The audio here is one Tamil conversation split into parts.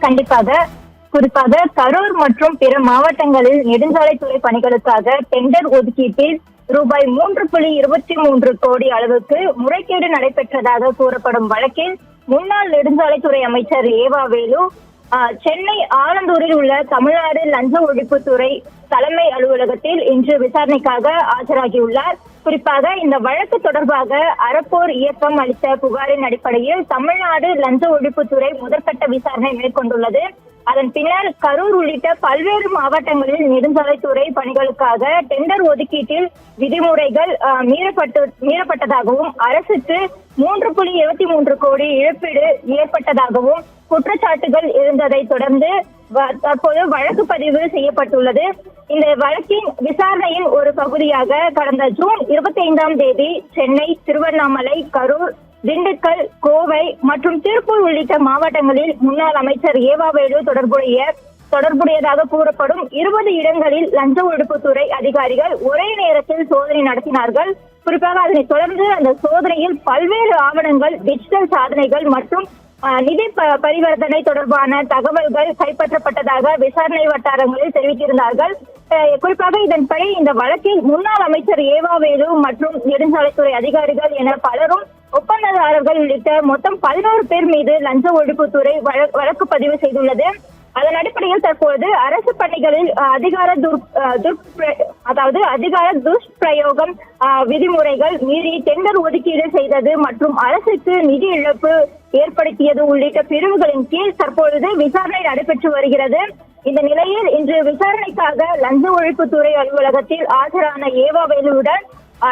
கண்டிப்பாக. குறிப்பாக கரூர் மற்றும் பிற மாவட்டங்களில் நெடுஞ்சாலைத்துறை பணிகளுக்காக டெண்டர் ஒதுக்கீட்டில் ரூபாய் 3.23 கோடி அளவுக்கு முறைகேடு நடைபெற்றதாக கூறப்படும் வழக்கில் முன்னாள் நெடுஞ்சாலைத்துறை அமைச்சர் ஏவா வேலு சென்னை ஆலந்தூரில் உள்ள தமிழ்நாடு லஞ்ச ஒழிப்புத்துறை தலைமை அலுவலகத்தில் இன்று விசாரணைக்காக ஆஜராகியுள்ளார். குறிப்பாக இந்த வழக்கு தொடர்பாக அறப்போர் இயக்கம் அளித்த புகாரின் அடிப்படையில் தமிழ்நாடு லஞ்ச ஒழிப்புத்துறை முதற்கட்ட விசாரணை மேற்கொண்டுள்ளது. அதன் பின்னர் கரூர் உள்ளிட்ட பல்வேறு மாவட்டங்களில் நெடுஞ்சாலைத்துறை பணிகளுக்காக டெண்டர் ஒதுக்கீட்டில் விதிமுறைகள் மீறப்பட்டதாகவும் அரசுக்கு 3.23 கோடி இழப்பீடு ஏற்பட்டதாகவும் குற்றச்சாட்டுகள் இருந்ததை தொடர்ந்து தற்போது வழக்கு பதிவு செய்யப்பட்டுள்ளது. இந்த வழக்கின் விசாரணையின் ஒரு பகுதியாக கடந்த ஜூன் 25ஆம் தேதி சென்னை, திருவண்ணாமலை, கரூர், திண்டுக்கல், கோவை மற்றும் திருப்பூர் உள்ளிட்ட மாவட்டங்களில் முன்னாள் அமைச்சர் ஏவா வேலு தொடர்புடையதாக கூறப்படும் 20 இடங்களில் லஞ்ச ஒழிப்புத்துறை அதிகாரிகள் ஒரே நேரத்தில் சோதனை நடத்தினார்கள். குறிப்பாக அதனைத் தொடர்ந்து அந்த சோதனையில் பல்வேறு ஆவணங்கள், டிஜிட்டல் சாதனைகள் மற்றும் நிதி பரிவர்த்தனை தொடர்பான தகவல்கள் கைப்பற்றப்பட்டதாக விசாரணை வட்டாரங்களில் தெரிவித்திருந்தார்கள். குறிப்பாக இதன்படி இந்த வழக்கில் முன்னாள் அமைச்சர் ஏவா வேலு மற்றும் நெடுஞ்சாலைத்துறை அதிகாரிகள் என பலரும் ஒப்பந்ததாரர்கள் உள்ளிட்ட மொத்தம் 11 பேர் மீது லஞ்ச ஒழிப்புத்துறை வழக்கு பதிவு செய்துள்ளது. அதன் அடிப்படையில் தற்போது அரசு பணிகளில் அதிகார துஷ்பிரயோகம் விதிமுறைகள் மீறி டெண்டர் ஒதுக்கீடு செய்தது மற்றும் அரசுக்கு நிதி இழப்பு ஏற்படுத்தியது உள்ளிட்ட பிரிவுகளின் கீழ் தற்பொழுது விசாரணை நடைபெற்று வருகிறது. இந்த நிலையில் இன்று விசாரணைக்காக லஞ்ச ஒழிப்புத்துறை அலுவலகத்தில் ஆஜரான ஏவா வேலுவுடன்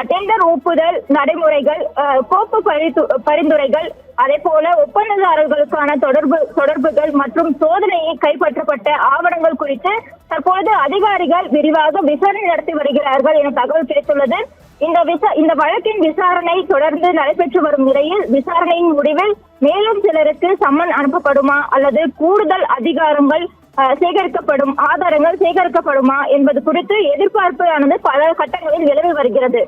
டெண்டர் ஒப்புதல் நடைமுறைகள், கோப்பு பரிந்துரைகள், அதே போல ஒப்பந்ததாரர்களுக்கான தொடர்புகள் மற்றும் சோதனையை கைப்பற்றப்பட்ட ஆவணங்கள் குறித்து தற்போது அதிகாரிகள் விரிவாக விசாரணை நடத்தி வருகிறார்கள் என தகவல் கிடைத்துள்ளது. இந்த வழக்கின் விசாரணை தொடர்ந்து நடைபெற்று வரும் நிலையில் விசாரணையின் முடிவில் மேலும் சிலருக்கு சம்மன் அனுப்பப்படுமா அல்லது கூடுதல் ஆதாரங்கள் சேகரிக்கப்படுமா என்பது குறித்து எதிர்பார்ப்பு ஆனது பல கட்டங்களில் விலகி வருகிறது.